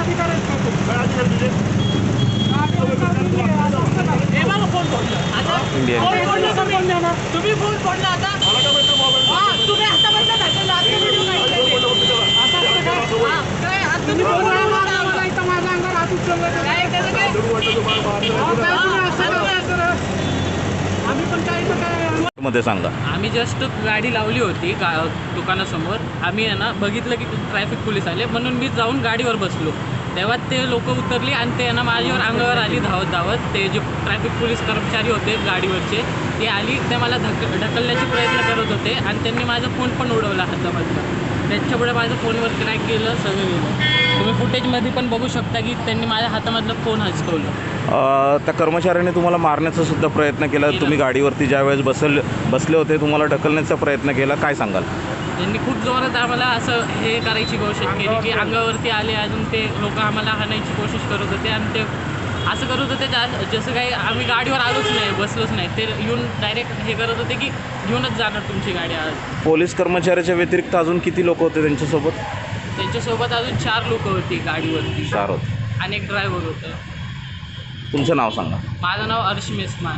अधिकार आहेत का तुम्ही? हे बघा फोन फोडलं. आता फोन फोडलं तुम्ही फोन फोडला आता. तुम्ही हातामधला धरलेला आता व्हिडिओ काढताय. आता काय आता तुम्ही फोन लावला इथं माझ्या अंगावर हात उचलला काय त्याचं काय? आम्ही पण काय मध्ये सांगा. आम्ही जस्ट गाडी लावली होती दुकानासमोर. आम्ही आहे ना बघितलं की ट्रॅफिक पोलीस आले म्हणून मी जाऊन गाडीवर बसलो. तेव्हा ते लोक उतरली आणि ते ना माझ्यावर अंगावर आली धावत धावत. ते जे ट्रॅफिक पोलीस कर्मचारी होते गाडीवरचे ते आली. ते मला ढकलण्याचे प्रयत्न करत होते आणि त्यांनी माझा फोन पण उडवला हातामधला. त्याच्यामुळे माझं फोनवर क्रॅक गेलं, सगळं गेलं. तुम्ही फुटेजमध्ये पण बघू शकता की त्यांनी माझ्या हातामधलं फोन हसकवलं. त्या कर्मचाऱ्याने तुम्हाला मारण्याचा सुद्धा प्रयत्न केला. तुम्ही गाडीवरती ज्यावेळेस बसले होते तुम्हाला ढकलण्याचा प्रयत्न केला, काय सांगाल? त्यांनी खूप जोरात आम्हाला असं हे करायची कोशिश केली की अंगावरती आले. अजून ते लोक आम्हाला हाणायची कोशिश करत होते आणि ते असं करत होते जसं काही आम्ही गाडीवर आलोच नाही, बसलोच नाही. ते येऊन डायरेक्ट हे करत होते की घेऊनच जाणार तुमची गाडी आज. पोलीस कर्मचाऱ्याच्या व्यतिरिक्त अजून किती लोक होते त्यांच्यासोबत? त्यांच्यासोबत अजून 4 लोक होती गाडीवरती. 4 होते आणि एक ड्रायव्हर होतं. तुमचं नाव सांगा. माझं नाव अर्श मेस्मान.